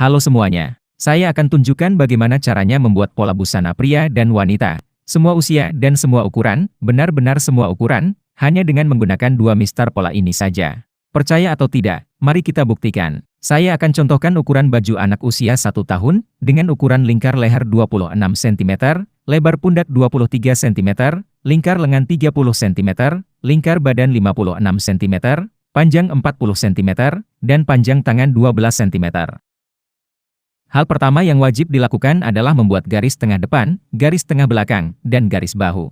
Halo semuanya, saya akan tunjukkan bagaimana caranya membuat pola busana pria dan wanita. Semua usia dan semua ukuran, benar-benar semua ukuran, hanya dengan menggunakan dua mistar pola ini saja. Percaya atau tidak, mari kita buktikan. Saya akan contohkan ukuran baju anak usia 1 tahun, dengan ukuran lingkar leher 26 cm, lebar pundak 23 cm, lingkar lengan 30 cm, lingkar badan 56 cm, panjang 40 cm, dan panjang tangan 12 cm. Hal pertama yang wajib dilakukan adalah membuat garis tengah depan, garis tengah belakang, dan garis bahu.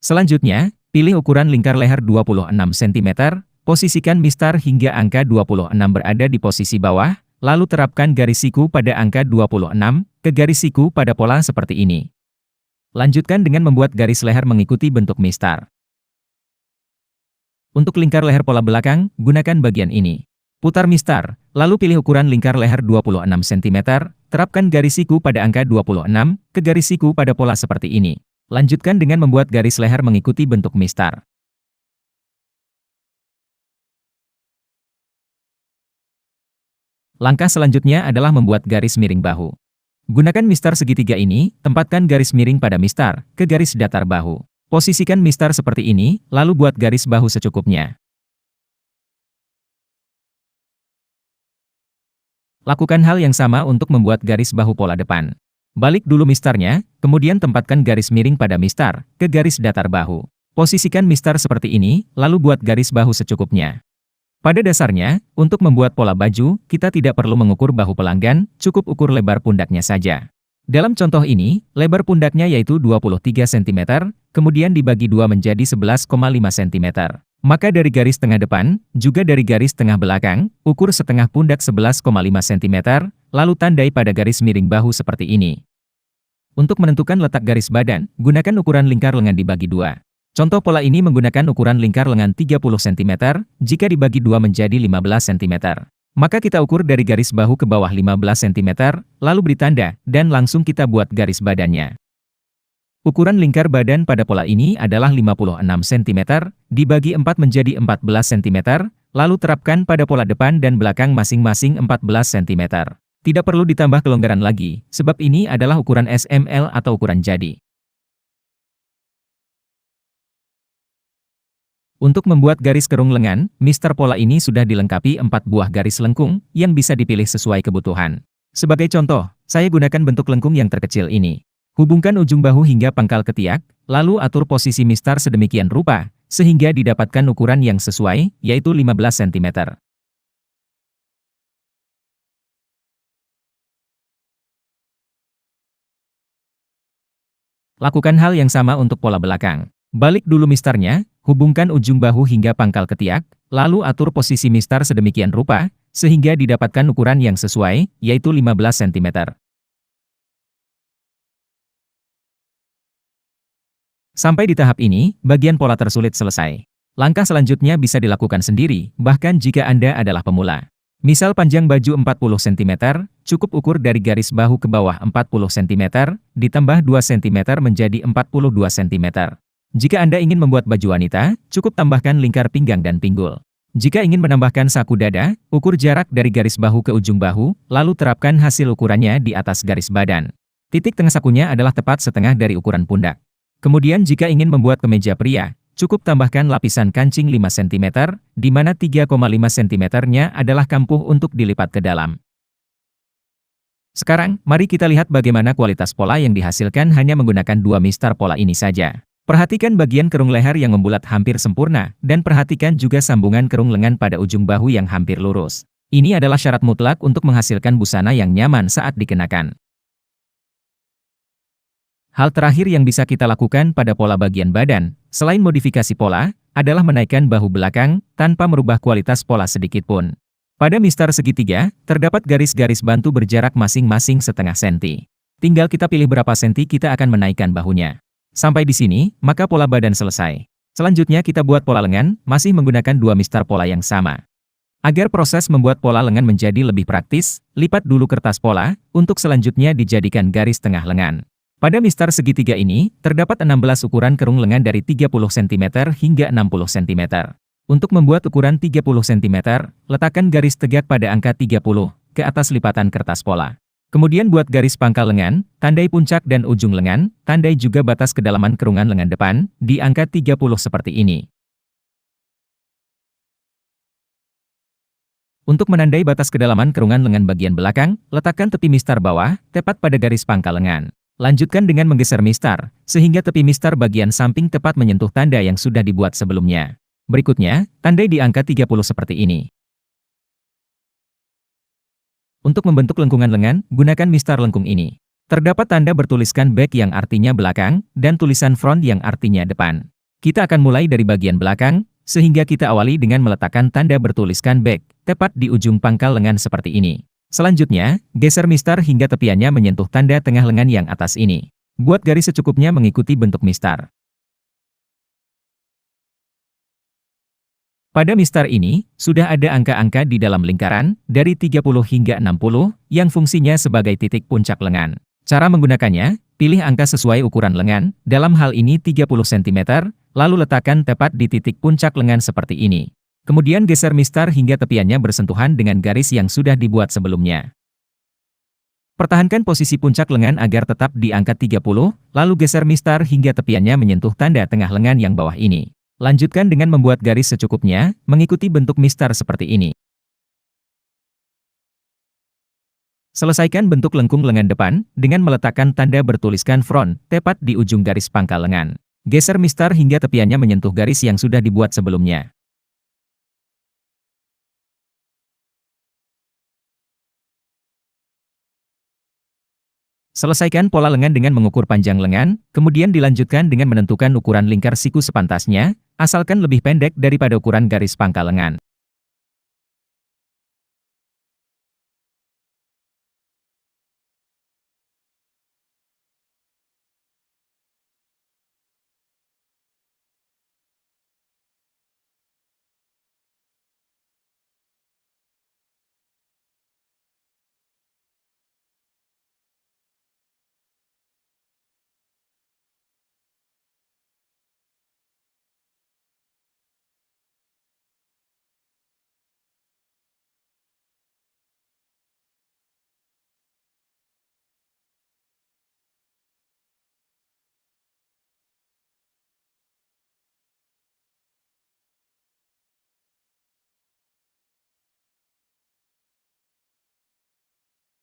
Selanjutnya, pilih ukuran lingkar leher 26 cm, posisikan mistar hingga angka 26 berada di posisi bawah, lalu terapkan garis siku pada angka 26 ke garis siku pada pola seperti ini. Lanjutkan dengan membuat garis leher mengikuti bentuk mistar. Untuk lingkar leher pola belakang, gunakan bagian ini. Putar mistar, lalu pilih ukuran lingkar leher 26 cm, terapkan garis siku pada angka 26 ke garis siku pada pola seperti ini. Lanjutkan dengan membuat garis leher mengikuti bentuk mistar. Langkah selanjutnya adalah membuat garis miring bahu. Gunakan mistar segitiga ini, tempatkan garis miring pada mistar, ke garis datar bahu. Posisikan mistar seperti ini, lalu buat garis bahu secukupnya. Lakukan hal yang sama untuk membuat garis bahu pola depan. Balik dulu mistarnya, kemudian tempatkan garis miring pada mistar, ke garis datar bahu. Posisikan mistar seperti ini, lalu buat garis bahu secukupnya. Pada dasarnya, untuk membuat pola baju, kita tidak perlu mengukur bahu pelanggan, cukup ukur lebar pundaknya saja. Dalam contoh ini, lebar pundaknya yaitu 23 cm, kemudian dibagi 2 menjadi 11,5 cm. Maka dari garis tengah depan, juga dari garis tengah belakang, ukur setengah pundak 11,5 cm, lalu tandai pada garis miring bahu seperti ini. Untuk menentukan letak garis badan, gunakan ukuran lingkar lengan dibagi 2. Contoh pola ini menggunakan ukuran lingkar lengan 30 cm, jika dibagi 2 menjadi 15 cm. Maka kita ukur dari garis bahu ke bawah 15 cm, lalu beri tanda, dan langsung kita buat garis badannya. Ukuran lingkar badan pada pola ini adalah 56 cm, dibagi 4 menjadi 14 cm, lalu terapkan pada pola depan dan belakang masing-masing 14 cm. Tidak perlu ditambah kelonggaran lagi, sebab ini adalah ukuran SML atau ukuran jadi. Untuk membuat garis kerung lengan, mistar pola ini sudah dilengkapi 4 buah garis lengkung, yang bisa dipilih sesuai kebutuhan. Sebagai contoh, saya gunakan bentuk lengkung yang terkecil ini. Hubungkan ujung bahu hingga pangkal ketiak, lalu atur posisi mistar sedemikian rupa, sehingga didapatkan ukuran yang sesuai, yaitu 15 cm. Lakukan hal yang sama untuk pola belakang. Balik dulu mistarnya, hubungkan ujung bahu hingga pangkal ketiak, lalu atur posisi mistar sedemikian rupa, sehingga didapatkan ukuran yang sesuai, yaitu 15 cm. Sampai di tahap ini, bagian pola tersulit selesai. Langkah selanjutnya bisa dilakukan sendiri, bahkan jika Anda adalah pemula. Misal panjang baju 40 cm, cukup ukur dari garis bahu ke bawah 40 cm, ditambah 2 cm menjadi 42 cm. Jika Anda ingin membuat baju wanita, cukup tambahkan lingkar pinggang dan pinggul. Jika ingin menambahkan saku dada, ukur jarak dari garis bahu ke ujung bahu, lalu terapkan hasil ukurannya di atas garis badan. Titik tengah sakunya adalah tepat setengah dari ukuran pundak. Kemudian jika ingin membuat kemeja pria, cukup tambahkan lapisan kancing 5 cm, di mana 3,5 cm-nya adalah kampuh untuk dilipat ke dalam. Sekarang, mari kita lihat bagaimana kualitas pola yang dihasilkan hanya menggunakan dua mistar pola ini saja. Perhatikan bagian kerung leher yang membulat hampir sempurna, dan perhatikan juga sambungan kerung lengan pada ujung bahu yang hampir lurus. Ini adalah syarat mutlak untuk menghasilkan busana yang nyaman saat dikenakan. Hal terakhir yang bisa kita lakukan pada pola bagian badan, selain modifikasi pola, adalah menaikkan bahu belakang, tanpa merubah kualitas pola sedikit pun. Pada mistar segitiga, terdapat garis-garis bantu berjarak masing-masing setengah senti. Tinggal kita pilih berapa senti kita akan menaikkan bahunya. Sampai di sini, maka pola badan selesai. Selanjutnya kita buat pola lengan, masih menggunakan dua mistar pola yang sama. Agar proses membuat pola lengan menjadi lebih praktis, lipat dulu kertas pola, untuk selanjutnya dijadikan garis tengah lengan. Pada mistar segitiga ini, terdapat 16 ukuran kerung lengan dari 30 cm hingga 60 cm. Untuk membuat ukuran 30 cm, letakkan garis tegak pada angka 30, ke atas lipatan kertas pola. Kemudian buat garis pangkal lengan, tandai puncak dan ujung lengan, tandai juga batas kedalaman kerungan lengan depan, di angka 30 seperti ini. Untuk menandai batas kedalaman kerungan lengan bagian belakang, letakkan tepi mistar bawah, tepat pada garis pangkal lengan. Lanjutkan dengan menggeser mistar, sehingga tepi mistar bagian samping tepat menyentuh tanda yang sudah dibuat sebelumnya. Berikutnya, tandai di angka 30 seperti ini. Untuk membentuk lengkungan lengan, gunakan mistar lengkung ini. Terdapat tanda bertuliskan back yang artinya belakang, dan tulisan front yang artinya depan. Kita akan mulai dari bagian belakang, sehingga kita awali dengan meletakkan tanda bertuliskan back, tepat di ujung pangkal lengan seperti ini. Selanjutnya, geser mistar hingga tepiannya menyentuh tanda tengah lengan yang atas ini. Buat garis secukupnya mengikuti bentuk mistar. Pada mistar ini, sudah ada angka-angka di dalam lingkaran, dari 30 hingga 60, yang fungsinya sebagai titik puncak lengan. Cara menggunakannya, pilih angka sesuai ukuran lengan, dalam hal ini 30 cm, lalu letakkan tepat di titik puncak lengan seperti ini. Kemudian geser mistar hingga tepiannya bersentuhan dengan garis yang sudah dibuat sebelumnya. Pertahankan posisi puncak lengan agar tetap di angka 30, lalu geser mistar hingga tepiannya menyentuh tanda tengah lengan yang bawah ini. Lanjutkan dengan membuat garis secukupnya, mengikuti bentuk mistar seperti ini. Selesaikan bentuk lengkung lengan depan, dengan meletakkan tanda bertuliskan front, tepat di ujung garis pangkal lengan. Geser mistar hingga tepiannya menyentuh garis yang sudah dibuat sebelumnya. Selesaikan pola lengan dengan mengukur panjang lengan, kemudian dilanjutkan dengan menentukan ukuran lingkar siku sepantasnya, asalkan lebih pendek daripada ukuran garis pangkal lengan.